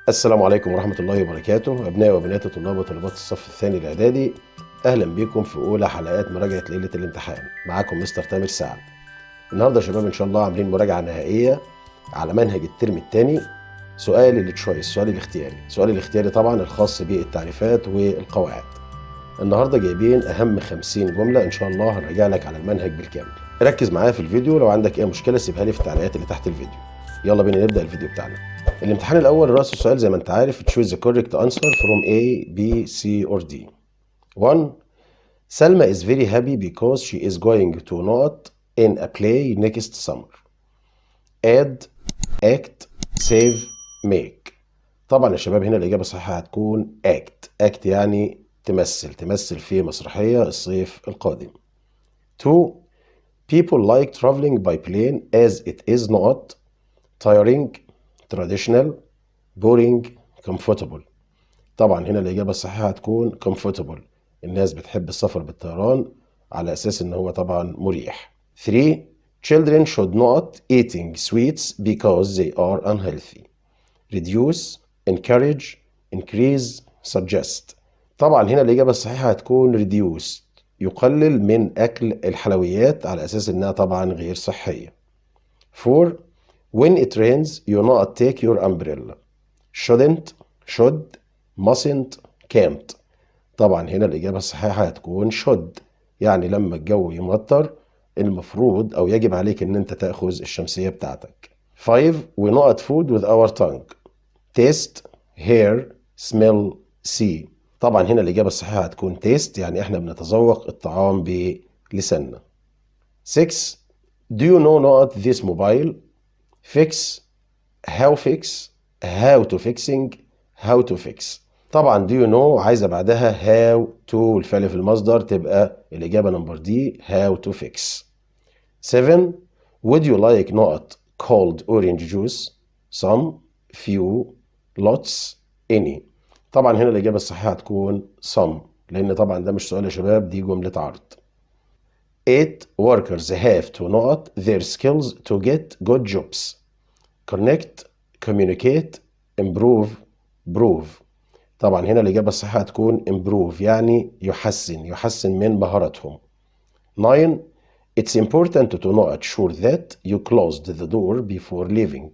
السلام عليكم ورحمة الله وبركاته أبنائي وبنات طلاب وطالبات الصف الثاني الإعدادي. أهلا بكم في أولى حلقات مراجعة ليلة الامتحان. معاكم مستر تامر سعد. النهاردة يا شباب إن شاء الله عاملين مراجعة نهائية على منهج الترم الثاني. سؤال التشويس، السؤال الاختياري طبعا الخاص بالتعريفات والقواعد. النهاردة جايبين أهم 50 جملة إن شاء الله هنراجع لك على المنهج بالكامل. ركز معايا في الفيديو، لو عندك أي مشكلة سيبها لي في التعليقات اللي تحت الفيديو. يلا بينا نبدأ الفيديو بتاعنا. الامتحان الأول رأس السؤال زي ما أنت عارف choose the correct answer from A, B, C or D. 1. Salma is very happy because she is going to not in a play next summer. Add, act, save, make. طبعا يا شباب هنا الإجابة الصحيحة هتكون act يعني تمثل في مسرحية الصيف القادم. 2. People like traveling by plane as it is not tiring, traditional, boring, comfortable. طبعا هنا الإجابة الصحيحة هتكون comfortable. الناس بتحب السفر بالطيران على أساس إن هو طبعا مريح. 3. Children should not eating sweets because they are unhealthy. Reduce, encourage, increase, suggest. طبعا هنا الإجابة الصحيحة هتكون reduce، يقلل من أكل الحلويات على أساس إنها طبعا غير صحية. 4. When it rains you not take your umbrella. Shouldn't, should, mustn't, can't. طبعا هنا الإجابة الصحيحة هتكون should، يعني لما الجو يمطر المفروض أو يجب عليك إن أنت تأخذ الشمسية بتاعتك. 5. We not food with our tongue. Taste, hear, smell, see. طبعا هنا الإجابة الصحيحة هتكون taste، يعني إحنا بنتذوق الطعام بلساننا. 6. Do you know not this mobile? Fix, how fix, how to fixing, how to fix. طبعا do you know عايزة بعدها how to الفعل في المصدر، تبقى الإجابة نمبر دي how to fix. 7. Would you like not cold orange juice? Some, few, lots, any. طبعا هنا الإجابة الصحيحة هتكون some، لأن طبعا ده مش سؤال يا شباب، دي جملة عرض. 8. Workers have to not their skills to get good jobs. Connect, communicate, improve, prove. طبعا هنا الإجابة الصحيحة هتكون improve، يعني يحسن من مهاراتهم. 9. It's important to not sure that you closed the door before leaving.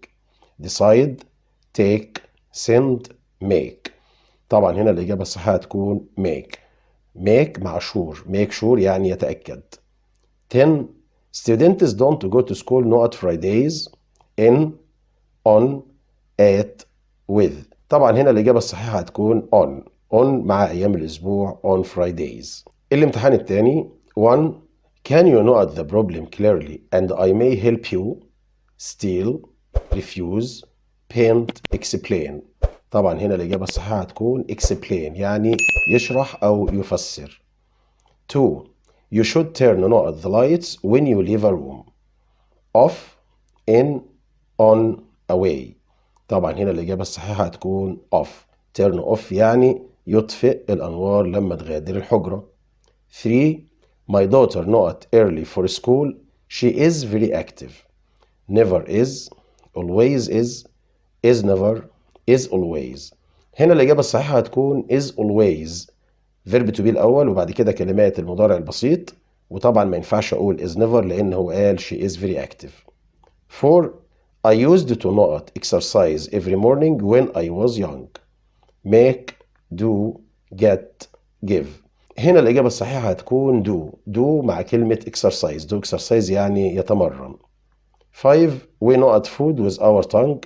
Decide, take, send, make. طبعا هنا الإجابة الصحيحة هتكون make مع sure، make sure يعني يتأكد. 10. Students don't go to school not Fridays in, on, at, with. طبعا هنا الإجابة الصحيحة هتكون on مع أيام الأسبوع on Fridays. الامتحان الثاني. 1. Can you note the problem clearly and I may help you? Steal, refuse, paint, explain. طبعا هنا الإجابة الصحيحة هتكون explain، يعني يشرح أو يفسر. 2. You should turn on the lights when you leave a room. Off, in, on, away. طبعا هنا الإجابة الصحيحة هتكون off. turn off يعني يطفئ الأنوار لما تغادر الحجرة. 3. My daughter not early for school. She is very active. Never is, always is never, is always. هنا الإجابة الصحيحة هتكون is always. verb to be الأول وبعد كده كلمات المضارع البسيط، وطبعا ما ينفعش أقول is never لأن هو قال she is very active. 4. I used to not exercise every morning when I was young. Make, do, get, give. هنا الإجابة الصحيحة هتكون do مع كلمة exercise. do exercise يعني يتمرن. 5. We not food with our tongue.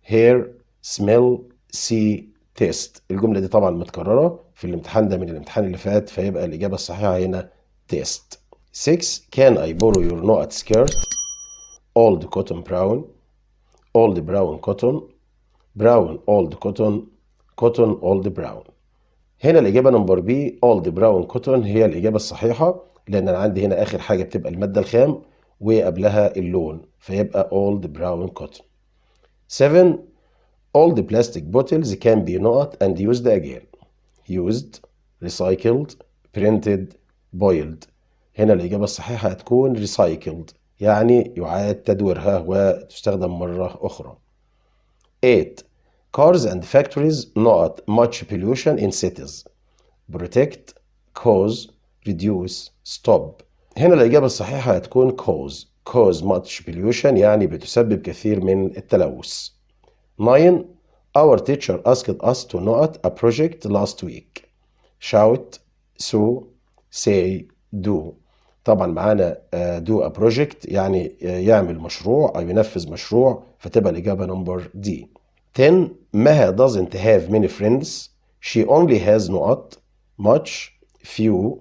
Hear, smell, see, taste. الجملة دي طبعا متكررة في الامتحان ده من الامتحان اللي فات، فيبقى الإجابة الصحيحة هنا taste. 6. Can I borrow your not skirt? Old cotton brown, old brown cotton, brown old cotton, cotton old brown. هنا الإجابة نمبر بي old brown cotton هي الإجابة الصحيحة، لأن أنا عندي هنا آخر حاجة بتبقى المادة الخام وقبلها اللون، فيبقى old brown cotton. 7. Old plastic bottles can be not and used again. Used, recycled, printed, boiled. هنا الإجابة الصحيحة هتكون recycled، يعني يعاد تدويرها وتستخدم مرة أخرى. 8. Cars and factories not much pollution in cities. Protect, cause, reduce, stop. هنا الإجابة الصحيحة هتكون cause. Cause much pollution يعني بتسبب كثير من التلوث. 9. Our teacher asked us to note a project last week. Shout, sue, say, do. طبعا معانا do a project يعني يعمل مشروع أو ينفذ مشروع، فتبقى الإجابة نمبر D. 10. Maha doesn't have many friends. She only has not much, few,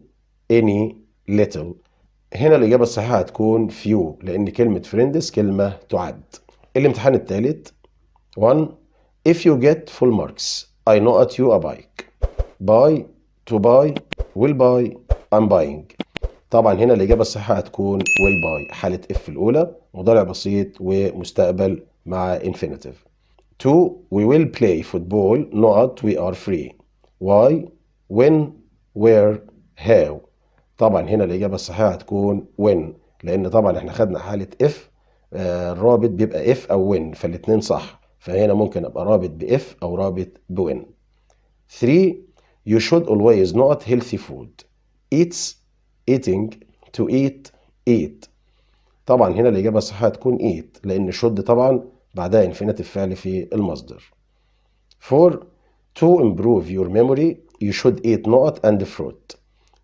any, little. هنا الإجابة الصحيحة هتكون few لأن كلمة friends كلمة تعد. الامتحان الثالث. 1. If you get full marks I know at you a bike. Buy, to buy, will buy, I'm buying. طبعا هنا الإجابة الصحيحة هتكون will buy حالة if الأولى مضارع بسيط ومستقبل مع infinitive. 2. We will play football not we are free. Why, when, where, how. طبعا هنا الإجابة الصحيحة هتكون when لأن طبعا احنا خدنا حالة if الرابط بيبقى if أو when فالاتنين صح، فهنا ممكن أبقى رابط بif أو رابط بwhen. 3. You should always not healthy food. Eats, eating, to eat, eat. طبعا هنا الإجابة الصحيحة هتكون eat لأن should طبعا بعدها infinitive فعل في المصدر. 4. To improve your memory you should eat nut and fruit.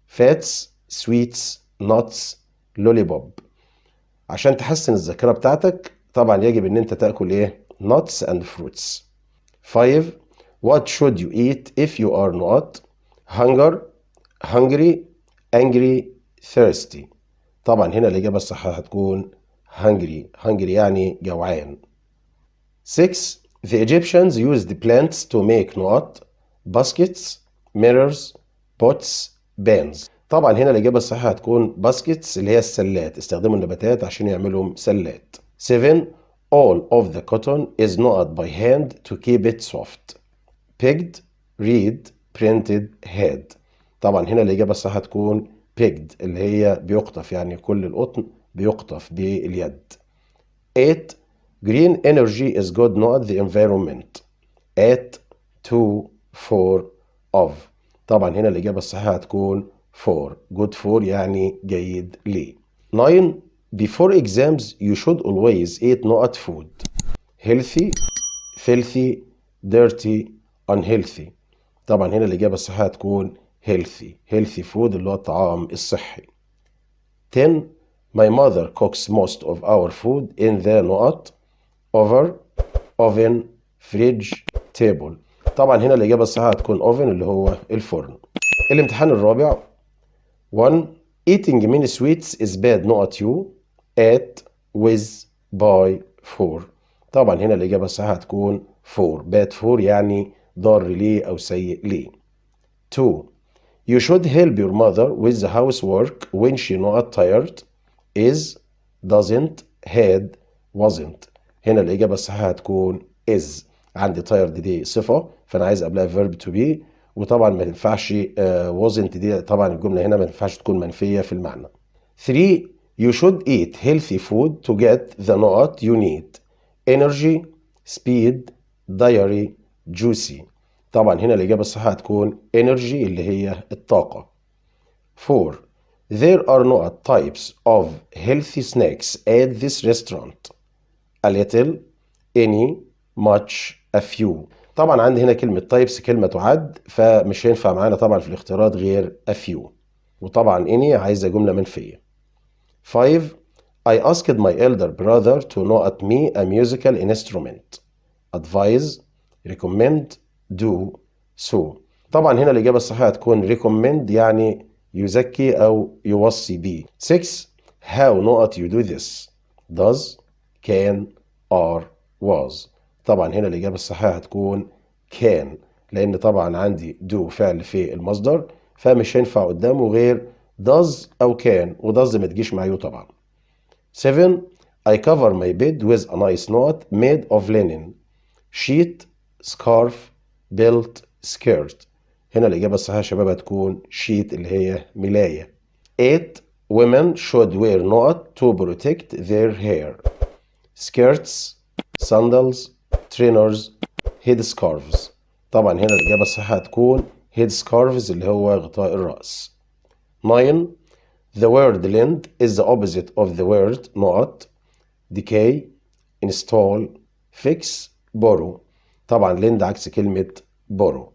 Fats, sweets, nuts, lollipop. عشان تحسن الذاكرة بتاعتك طبعا يجب ان انت تأكل ايه؟ nuts and fruits. 5. What should you eat if you are not hunger, hungry, angry, thirsty. طبعا هنا الإجابة الصحيحة هتكون hungry. hungry يعني جوعان. 6. The Egyptians used the plants to make not baskets, mirrors, pots, pans. طبعا هنا الإجابة الصحيحة هتكون baskets اللي هي السلات، استخدموا النباتات عشان يعملوا سلات. 7. All of the cotton is knotted by hand to keep it soft. Picked, read, printed, had. طبعا هنا الإجابة الصحيحة هتكون picked اللي هي بيقطف يعني كل القطن بيقطف باليد. 8. Green energy is good not the environment. At, to, for, of. طبعا هنا الإجابة الصحيحة هتكون for. good for يعني جيد لي. 9. Before exams you should always eat not food. Healthy, filthy, dirty, unhealthy. طبعا هنا الإجابة الصحيحة هتكون healthy. healthy food اللي هو الطعام الصحي. 10. My mother cooks most of our food in the not over, oven, fridge, table. طبعا هنا الإجابة الصحيحة هتكون oven اللي هو الفرن. الامتحان الرابع. 1. Eating many sweets is bad not you, at, with, by, for. طبعا هنا الإجابة الصحيحة هتكون for. bad for يعني ضار لي أو سيء لي. 2. You should help your mother with the housework when she not tired. Is, doesn't, had, wasn't. هنا الإجابة الصحيحة هتكون is. عندي tired دي صفة فأنا عايز قبلها verb to be، وطبعا ما ينفعش wasn't دي طبعا الجملة هنا ما ينفعش تكون منفية في المعنى. 3. You should eat healthy food to get the not you need. Energy, speed, diary, juicy. طبعا هنا الإجابة الصحيحة هتكون energy اللي هي الطاقة. 4. There are no types of healthy snacks at this restaurant. A little, any, much, a few. طبعا عندي هنا كلمة types كلمة تعد فمش هينفع معانا طبعا في الاختيارات غير a few، وطبعا any عايزة جملة منفية. 5. I asked my elder brother to know at me a musical instrument. Advise, recommend, do, so. طبعا هنا الإجابة الصحيحة هتكون recommend يعني يزكي أو يوصي بيه. 6. How not you do this. Does, can, are, was. طبعا هنا الإجابة الصحيحة هتكون can لأن طبعا عندي do فعل في المصدر فمش هينفع قدامه غير does أو can، وdoes ما تجيش مع you طبعا. 7. I cover my bed with a nice knot made of linen. Sheet, scarf, belt, skirt. هنا الإجابة الصحيحة يا شباب هتكون sheet اللي هي ملاية. 8. Women should wear knot to protect their hair. Skirts, sandals, trainers, headscarves. طبعا هنا الإجابة الصحيحة هتكون headscarves اللي هو غطاء الرأس. 9. The word lend is the opposite of the word not decay, install, fix, borrow. طبعا lend عكس كلمة borrow.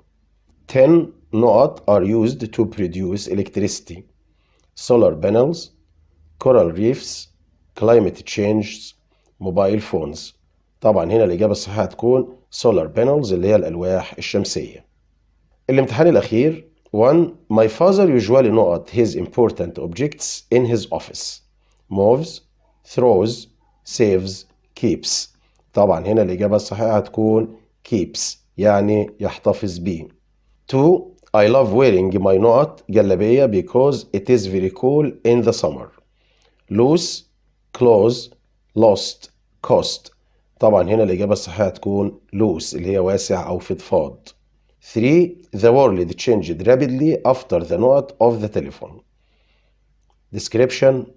10 not are used to produce electricity. Solar panels, coral reefs, climate change, mobile phones. طبعا هنا الإجابة الصحيحة هتكون solar panels اللي هي الألواح الشمسية. الامتحان الأخير. 1. My father usually not his important objects in his office. moves, throws, saves, keeps. طبعا هنا الإجابة الصحيحة هتكون keeps يعني يحتفظ بيه. 2. I love wearing my not جلابية because it is very cool in the summer. loose, close, lost, cost. طبعا هنا الإجابة الصحيحة هتكون loose اللي هي واسع أو فضفاض. 3. The world changed rapidly after the note of the telephone. description,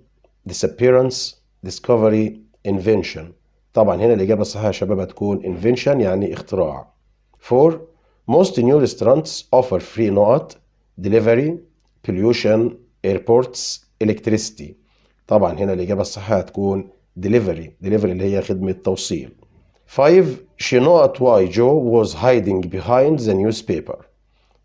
disappearance, discovery, invention. طبعا هنا الإجابة الصحيحة يا شباب هتكون invention يعني اختراع. 4. Most new restaurants offer free note, delivery, pollution, airports, electricity. طبعا هنا الإجابة الصحيحة هتكون delivery اللي هي خدمة توصيل. 5. She knew why Joe was hiding behind the newspaper.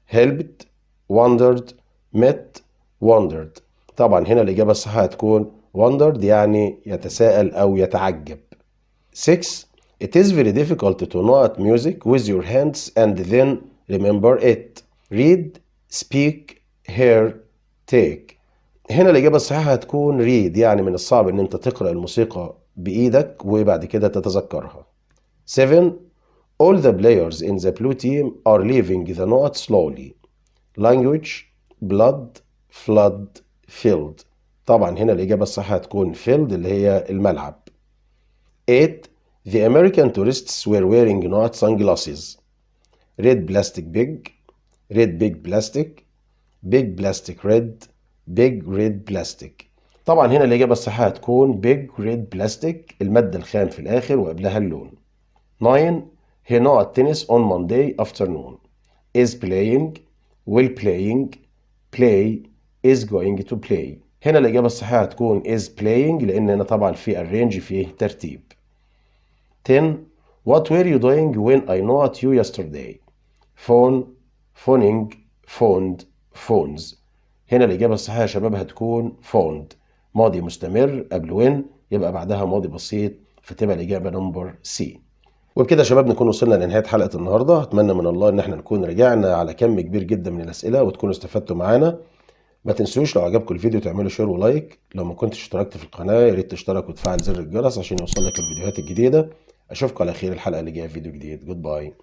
helped, wondered, met, wondered. طبعا هنا الإجابة الصحيحة هتكون wondered يعني يتساءل أو يتعجب. 6. It is very difficult to note music with your hands and then remember it. read, speak, hear, take. هنا الإجابة الصحيحة هتكون read يعني من الصعب إن أنت تقرأ الموسيقى بإيدك وبعد كده تتذكرها. 7. All the players in the blue team are leaving the note slowly. language, blood, flood, field. طبعا هنا الإجابة الصحيحة هتكون field اللي هي الملعب. 8. The American tourists were wearing not sunglasses. red plastic big, red big plastic, big plastic red, big red plastic. طبعا هنا الإجابة الصحيحة هتكون big red plastic المادة الخام في الآخر وقبلها اللون. 9. He not tennis on Monday afternoon. is playing, will playing, play, is going to play. هنا الإجابة الصحيحة هتكون is playing لأن هنا طبعا في arrange فيه ترتيب. 10. What were you doing when I not you yesterday? phone, phoning, phoned, phones. هنا الإجابة الصحيحة يا شباب هتكون phoned ماضي مستمر قبل when يبقى بعدها ماضي بسيط فتبقى الإجابة نمبر C. وبكده يا شباب نكون وصلنا لنهاية حلقة النهاردة. أتمنى من الله إن احنا نكون رجعنا على كم كبير جدا من الأسئلة وتكونوا استفدتوا معانا. ما تنسوش لو عجبكم الفيديو تعملوا شير ولايك. لو ما كنتش اشتركت في القناة يا ريت تشترك وتفعل زر الجرس عشان يوصلك الفيديوهات الجديدة. أشوفكم على خير الحلقة اللي جاية فيديو جديد. جود باي.